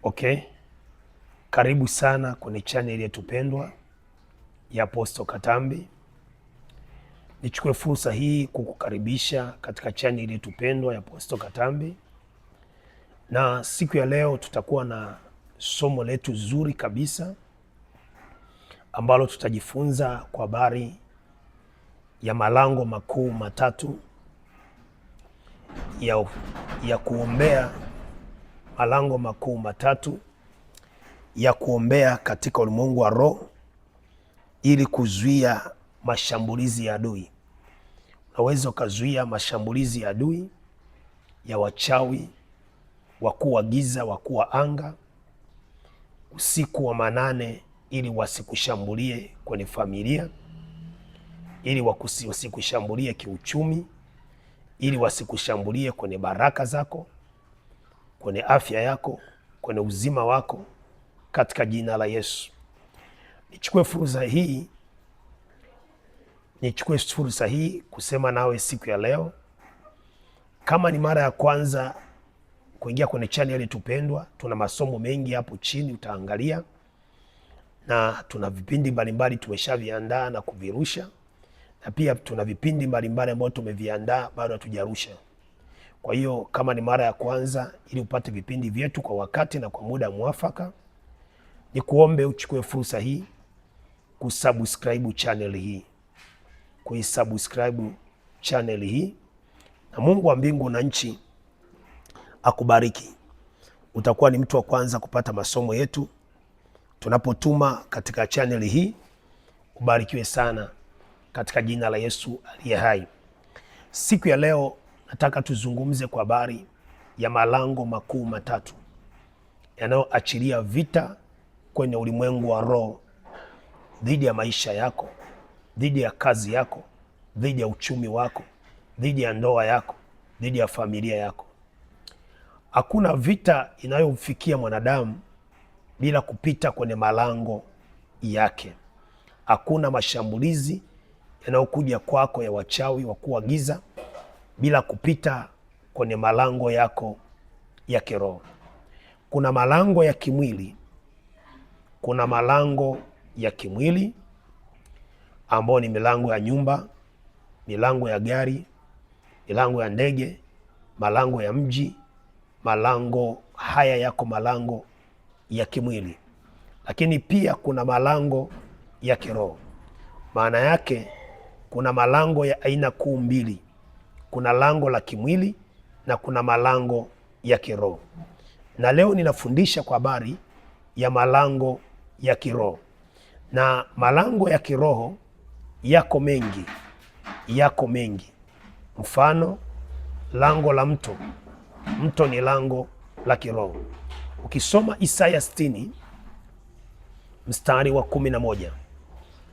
Okay. Karibu sana kwenye channel yetu pendwa ya Apostle Katambi. Nichukue fursa hii kukukaribisha katika channel yetu pendwa ya Apostle Katambi. Na siku ya leo tutakuwa na somo letu zuri kabisa ambalo tutajifunza kwa habari ya malango makuu matatu ya kuombea, malango makuu matatu ya kuombea katika ulimwengu wa roho ili kuzuia mashambulizi ya adui. Unaweza ukazuia mashambulizi ya adui, ya wachawi, wakuu wa giza, wakuu wa anga, usiku wa manane, ili wasikushambulie kwenye familia, ili wasikushambulie kiuchumi, ili wasikushambulie kwenye baraka zako, kwenye afya yako, kwenye uzima wako, katika jina la Yesu. Nichukue fursa hii kusema nawe siku ya leo. Kama ni mara ya kwanza kuingia kwenye channel yetu pendwa, tuna masomo mengi hapo chini utaangalia, na tuna vipindi mbalimbali tumeshaviandaa na kuvirusha, na pia tuna vipindi mbalimbali ambavyo tumeviandaa bado hatujarusha. Kwa hiyo kama ni mara ya kwanza, ili upate vipindi vyetu kwa wakati na kwa muda mwafaka, ni kuombe uchukue fursa hii kusubscribe channel hii, na Mungu wa mbingu na nchi akubariki. Utakuwa ni mtu wa kwanza kupata masomo yetu tunapotuma katika channel hii. Ubarikiwe sana katika jina la Yesu aliye hai. Siku ya leo nataka tuzungumze kwa habari ya malango makuu matatu yanayoachilia vita kwenye ulimwengu wa roho, dhidi ya maisha yako, dhidi ya kazi yako, dhidi ya uchumi wako, dhidi ya ndoa yako, dhidi ya familia yako. Hakuna vita inayomfikia mwanadamu bila kupita kwenye malango yake. Hakuna mashambulizi yanayokuja kwako ya wachawi, wakuu wa giza, bila kupita kwenye malango yako ya kiroho. Kuna malango ya kimwili, kuna malango ya kimwili ambao ni milango ya nyumba, milango ya gari, milango ya ndege, malango ya mji. Malango haya yako malango ya kimwili, lakini pia kuna malango ya kiroho. Maana yake kuna malango ya aina kuu mbili, kuna lango la kimwili na kuna malango ya kiroho. Na leo ninafundisha kwa habari ya malango ya kiroho. Na malango ya kiroho yako mengi. Mfano, lango la mto ni lango la kiroho. Ukisoma Isaya 60 mstari wa 11,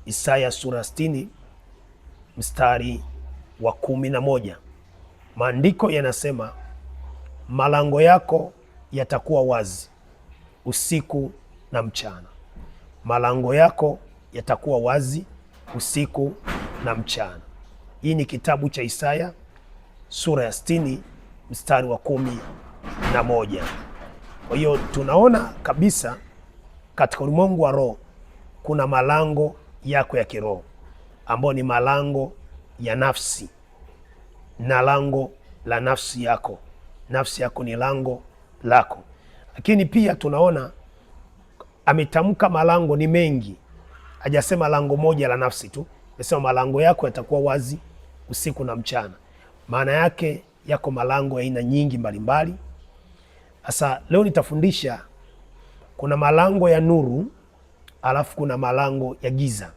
Isaya sura 60 mstari wa 11, maandiko yanasema, malango yako yatakuwa wazi usiku na mchana. Malango yako yatakuwa wazi usiku na mchana. Hii ni kitabu cha Isaya sura ya 60 mstari wa 11. Kwa hiyo tunaona kabisa katika ulimwengu wa roho kuna malango yako ya kiroho ambao ni malango ya nafsi na lango la nafsi yako. Nafsi yako ni lango lako. Lakini pia tunaona ametamka malango ni mengi, hajasema lango moja la nafsi tu. Amesema malango yako yatakuwa wazi usiku na mchana. Maana yake yako malango ya aina nyingi mbalimbali. Sasa leo nitafundisha, kuna malango ya nuru, alafu kuna malango ya giza.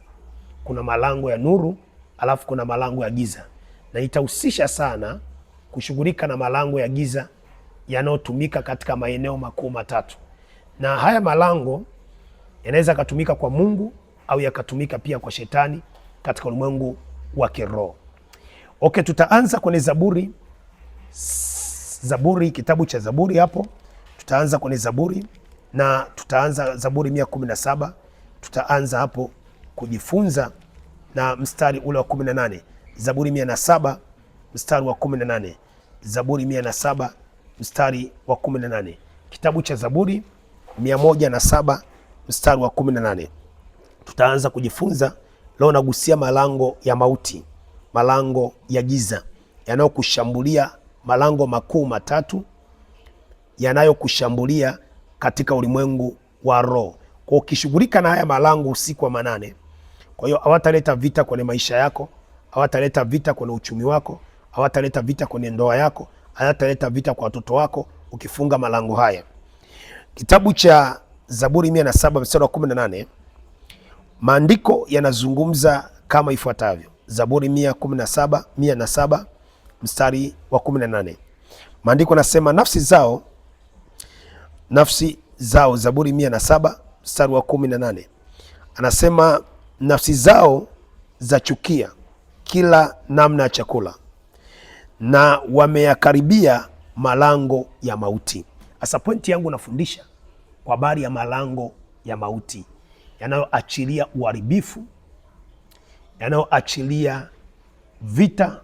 Kuna malango ya nuru, alafu kuna malango ya giza, na itahusisha sana kushughulika na malango ya giza yanayotumika katika maeneo makuu matatu. Na haya malango yanaweza katumika kwa Mungu au yakatumika pia kwa shetani katika ulimwengu wa kiroho. Okay, tutaanza kwenye Zaburi, kitabu cha Zaburi. Hapo tutaanza kwenye Zaburi, na tutaanza Zaburi 117. Tutaanza hapo kujifunza na mstari ule wa 18. Zaburi 107 mstari wa 18. Zaburi 107 mstari wa 18. Kitabu cha Zaburi 107 mstari wa 18. Tutaanza kujifunza leo. Nagusia malango ya mauti, malango ya giza yanayokushambulia, malango makuu matatu yanayokushambulia katika ulimwengu wa roho. Kwa ukishughulika na haya malango usiku wa manane, kwa hiyo hawataleta vita kwenye maisha yako, hawataleta vita kwenye uchumi wako, hawataleta vita kwenye ndoa yako, hawataleta vita kwa watoto wako ukifunga malango haya. Kitabu cha Zaburi 107 mstari wa 18, maandiko yanazungumza kama ifuatavyo. Zaburi 107 mstari wa 18. Maandiko nasema nafsi zao, Zaburi 107 mstari wa 18. Anasema nafsi zao zachukia kila namna ya chakula na wameyakaribia malango ya mauti. Asa pointi yangu nafundisha kwa habari ya malango ya mauti yanayoachilia uharibifu, yanayoachilia vita,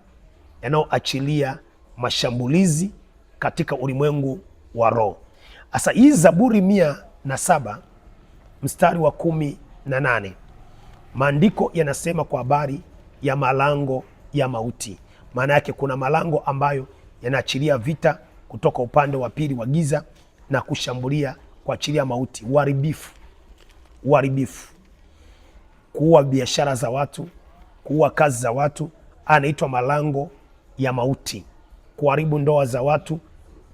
yanayoachilia mashambulizi katika ulimwengu wa roho. Asa hii Zaburi 107 mstari wa 18, maandiko yanasema kwa habari ya malango ya mauti. Maana yake kuna malango ambayo yanaachilia vita kutoka upande wa pili wa giza na kushambulia, kuachilia mauti, uharibifu, kuua biashara za watu, kuua kazi za watu, anaitwa malango ya mauti. Kuharibu ndoa za watu,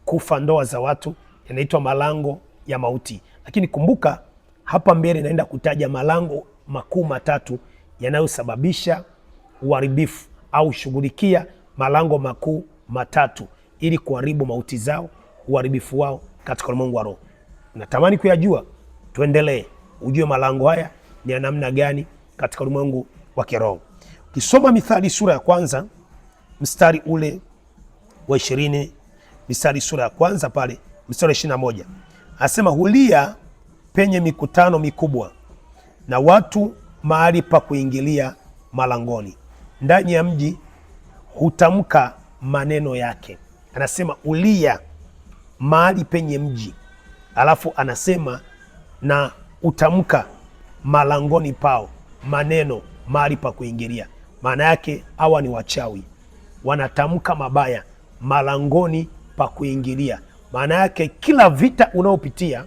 kufa ndoa za watu, yanaitwa malango ya mauti. Lakini kumbuka hapa mbele naenda kutaja malango makuu matatu yanayosababisha uharibifu, au shughulikia malango makuu matatu ili kuharibu mauti zao, uharibifu wao katika ulimwengu wa roho. Natamani kuyajua, tuendelee ujue malango haya ni ya namna gani katika ulimwengu wa kiroho. Ukisoma Mithali sura ya kwanza mstari ule wa 20, Mithali sura ya kwanza pale mstari wa 21, anasema hulia penye mikutano mikubwa na watu mahali pa kuingilia malangoni, ndani ya mji hutamka maneno yake. Anasema ulia mahali penye mji, alafu anasema na utamka malangoni pao maneno mahali pa kuingilia. Maana yake hawa ni wachawi, wanatamka mabaya malangoni pa kuingilia. Maana yake kila vita unaopitia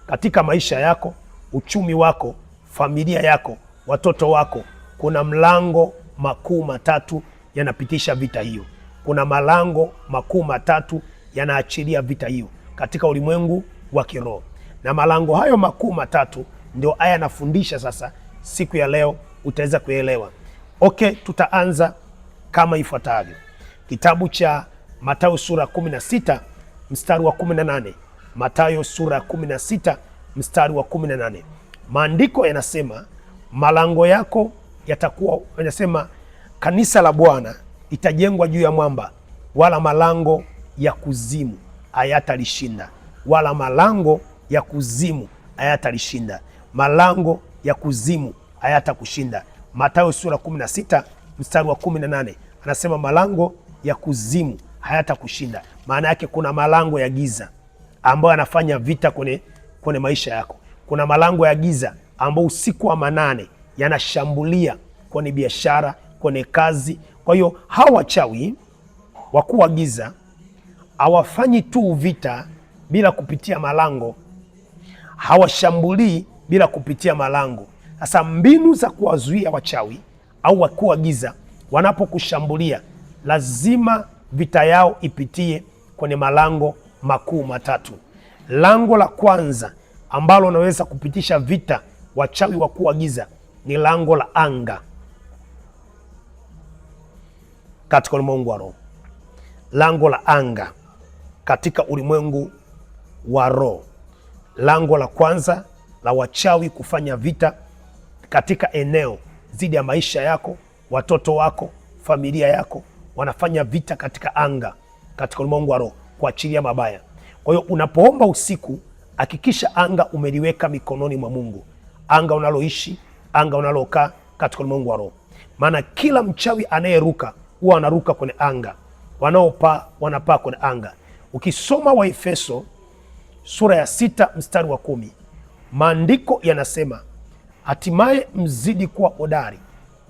katika maisha yako, uchumi wako, familia yako, watoto wako, kuna mlango makuu matatu yanapitisha vita hiyo. Kuna malango makuu matatu yanaachilia vita hiyo katika ulimwengu wa kiroho, na malango hayo makuu matatu ndio haya nafundisha sasa. Siku ya leo utaweza kuelewa. Okay, tutaanza kama ifuatavyo. Kitabu cha Mathayo sura 16 mstari wa 18. Mathayo sura 16 mstari wa 18. Maandiko yanasema malango yako yatakuwa, yanasema kanisa la Bwana itajengwa juu ya mwamba, wala malango ya kuzimu hayatalishinda, wala malango ya kuzimu hayatalishinda, malango ya kuzimu hayatakushinda. Mathayo sura 16 mstari wa 18 anasema malango ya kuzimu hayatakushinda. Maana yake kuna malango ya giza ambayo yanafanya vita kwenye maisha yako. Kuna malango ya giza ambayo usiku wa manane yanashambulia kwenye biashara, kwenye kazi. Kwa hiyo hawa wachawi wakuu wa giza hawafanyi tu vita bila kupitia malango, hawashambulii bila kupitia malango. Sasa mbinu za kuwazuia wachawi au wakuu wa giza wanapokushambulia, lazima vita yao ipitie kwenye malango makuu matatu. Lango la kwanza ambalo unaweza kupitisha vita wachawi wakuu wa giza ni lango la anga katika ulimwengu wa roho. Lango la anga katika ulimwengu wa roho, lango la kwanza la wachawi kufanya vita katika eneo zidi ya maisha yako, watoto wako, familia yako, wanafanya vita katika anga, katika ulimwengu wa roho, kuachilia mabaya. Kwa hiyo unapoomba usiku, hakikisha anga umeliweka mikononi mwa Mungu, anga unaloishi, anga unalokaa katika ulimwengu wa roho. Maana kila mchawi anayeruka huwa wanaruka kwenye anga, wanaopaa wanapaa kwenye anga. Ukisoma Waefeso sura ya 6 mstari wa 10, maandiko yanasema, hatimaye mzidi kuwa hodari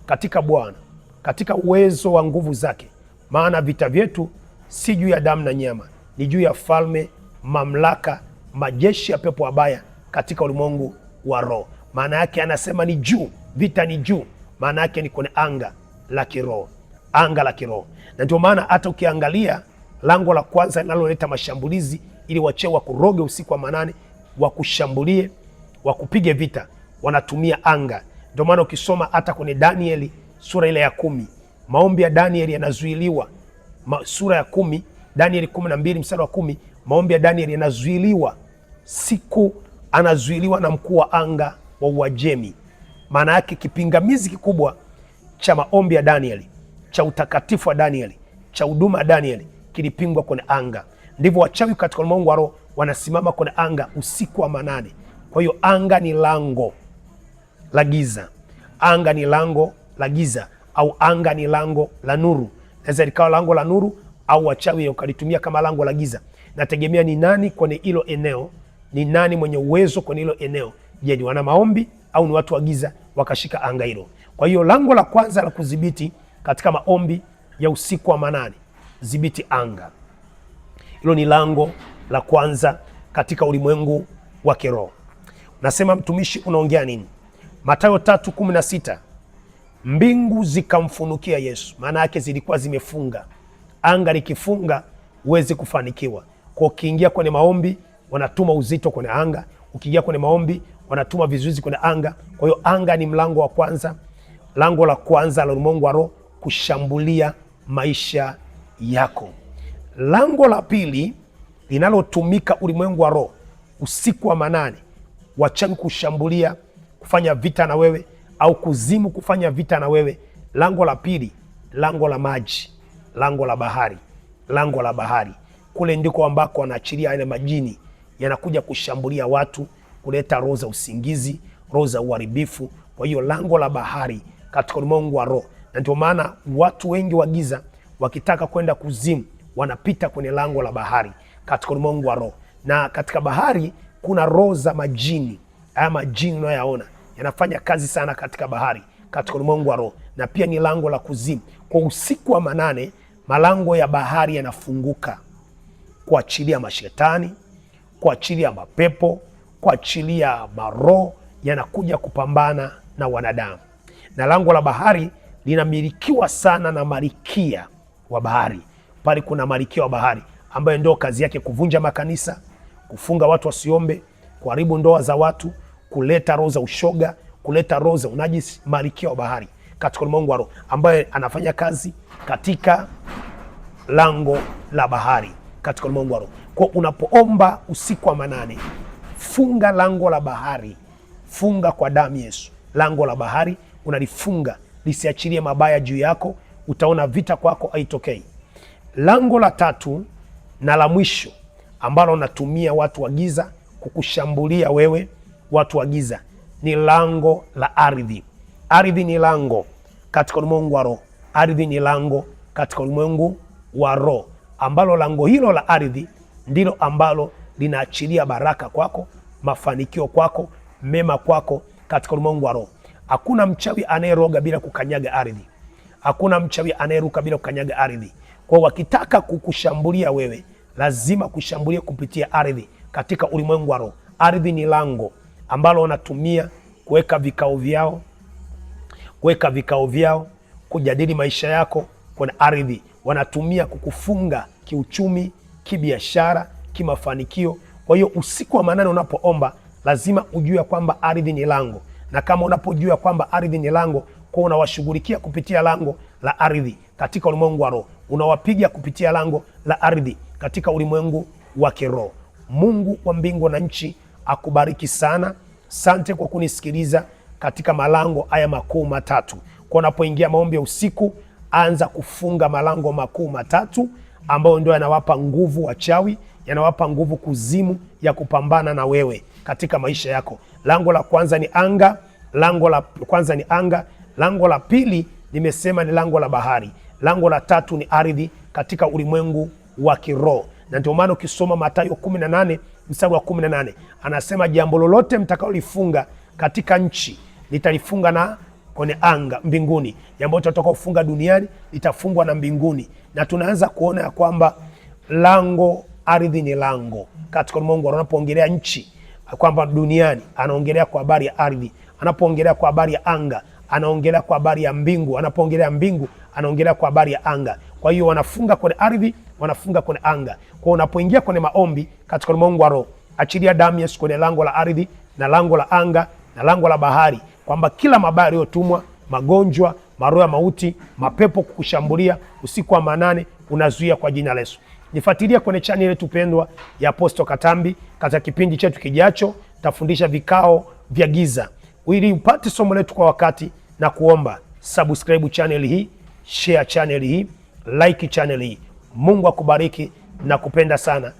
katika Bwana, katika uwezo wa nguvu zake, maana vita vyetu si juu ya damu na nyama, ni juu ya falme, mamlaka, majeshi ya pepo wabaya katika ulimwengu wa roho. Maana yake anasema ni juu, vita ni juu, maana yake ni kwenye anga la kiroho, anga la kiroho. Na ndio maana hata ukiangalia lango la kwanza linaloleta mashambulizi ili wachawi wakuroge usiku wa manane, wakushambulie, wakupige vita, wanatumia anga. Ndio maana ukisoma hata kwenye Danieli sura ile ya 10, maombi ya Danieli yanazuiliwa. Sura ya 10, Danieli 12 mstari wa 10, maombi ya Danieli yanazuiliwa. Siku anazuiliwa na mkuu wa anga wa Uajemi. Maana yake kipingamizi kikubwa cha maombi ya Danieli, cha utakatifu wa Danieli, cha huduma ya Danieli kilipingwa kwenye anga. Ndivyo wachawi katika ulimwengu wa roho wanasimama kwenye anga usiku wa manane. Kwa hiyo anga ni lango la giza, anga ni lango la giza, au anga ni lango la nuru. Naweza likawa lango la nuru au wachawi wakalitumia kama lango la giza. Nategemea ni nani kwenye hilo eneo, ni nani mwenye uwezo kwenye hilo eneo. Je, ni wana maombi au ni watu wa giza wakashika anga hilo? Kwa hiyo lango la kwanza la kudhibiti katika maombi ya usiku wa manane, dhibiti anga. Hilo ni lango la kwanza katika ulimwengu wa kiroho. Nasema mtumishi, unaongea nini? Mathayo 3:16, mbingu zikamfunukia Yesu. Maana yake zilikuwa zimefunga. Anga likifunga huwezi kufanikiwa. Kwa ukiingia kwenye maombi wanatuma uzito kwenye anga, ukiingia kwenye maombi wanatuma vizuizi kwenye anga. Kwa hiyo anga ni mlango wa kwanza, lango la kwanza la ulimwengu wa roho kushambulia maisha yako. Lango la pili linalotumika ulimwengu wa roho usiku wa manane, wachawi kushambulia, kufanya vita na wewe, au kuzimu kufanya vita na wewe. Lango la pili, lango la maji, lango la bahari, lango la bahari. Kule ndiko ambako wanaachilia yale majini yanakuja kushambulia watu, kuleta roho za usingizi, roho za uharibifu. Kwa hiyo lango la bahari katika ulimwengu wa roho. Na ndio maana watu wengi wa giza wakitaka kwenda kuzimu wanapita kwenye lango la bahari katika ulimwengu wa roho. Na katika bahari kuna roho za majini. Haya majini unayoyaona yanafanya kazi sana katika bahari katika ulimwengu wa roho, na pia ni lango la kuzimu. Kwa usiku wa manane malango ya bahari yanafunguka kuachilia mashetani, kuachilia mapepo, kuachilia maroho yanakuja kupambana na wanadamu. Na lango la bahari linamilikiwa sana na malkia wa bahari. Pale kuna malkia wa bahari ambaye ndio kazi yake kuvunja makanisa, kufunga watu wasiombe, kuharibu ndoa za watu, kuleta roho za ushoga, kuleta roho za unajisi. Malkia wa bahari katika ulimwengu wa roho ambaye anafanya kazi katika lango la bahari katika ulimwengu wa roho. Kwa unapoomba usiku wa manane, funga lango la bahari, funga kwa damu Yesu. Lango la bahari unalifunga lisiachilie mabaya juu yako, utaona vita kwako haitokei. Lango la tatu na la mwisho ambalo natumia watu wa giza kukushambulia wewe, watu wa giza, ni lango la ardhi. Ardhi ni lango katika ulimwengu wa roho. Ardhi ni lango katika ulimwengu wa roho, ambalo lango hilo la ardhi ndilo ambalo linaachilia baraka kwako, mafanikio kwako, mema kwako katika ulimwengu wa roho. Hakuna mchawi anayeroga bila kukanyaga ardhi. Hakuna mchawi anayeruka bila kukanyaga ardhi. Kwa wakitaka kukushambulia wewe, lazima kushambulia kupitia ardhi katika ulimwengu wa roho. Ardhi ni lango ambalo wanatumia kuweka vikao vyao, kujadili maisha yako kwenye ardhi. Wanatumia kukufunga kiuchumi, kibiashara, kimafanikio. Kwa hiyo usiku wa manane unapoomba, lazima ujue kwamba ardhi ni lango, na kama unapojua kwamba ardhi ni lango, kwa unawashughulikia kupitia lango la ardhi katika ulimwengu wa roho, unawapiga kupitia lango la ardhi katika ulimwengu wa kiroho. Mungu wa mbingu na nchi akubariki sana. Sante kwa kunisikiliza katika malango haya makuu matatu. Kwa unapoingia maombi ya usiku, anza kufunga malango makuu matatu ambayo ndio yanawapa nguvu wachawi, yanawapa nguvu kuzimu ya kupambana na wewe katika maisha yako. Lango la kwanza ni anga, lango la pili nimesema ni lango la bahari, lango la tatu ni ardhi katika ulimwengu wa kiroho, Na ndio maana ukisoma Mathayo 18 mstari wa 18 anasema, jambo lolote mtakaolifunga katika nchi litalifunga na kwenye anga mbinguni, jambo lote mtakaofunga duniani litafungwa na mbinguni. Na tunaanza kuona ya kwamba lango, ardhi ni lango katika Mungu. Anapoongelea nchi kwamba duniani, anaongelea kwa habari ya ardhi. Anapoongelea kwa habari ya anga, anaongelea kwa habari ya mbingu. Anapoongelea mbingu, anaongelea kwa habari ya anga. Kwa hiyo wanafunga kwenye ardhi, wanafunga kwenye anga. Kwa unapoingia kwenye maombi katika Mungu wa roho, achilia damu Yesu kwenye lango la ardhi na lango la anga na lango la bahari, kwamba kila mabaya yaliyotumwa, magonjwa, maroho ya mauti, mapepo kukushambulia usiku wa manane, unazuia kwa jina la Yesu. Nifuatilia kwenye channel yetu pendwa ya Apostle Katambi. Katika kipindi chetu kijacho tafundisha vikao vya giza. Ili upate somo letu kwa wakati, na kuomba subscribe channel hii, share channel hii, like channel hii. Mungu akubariki na kupenda sana.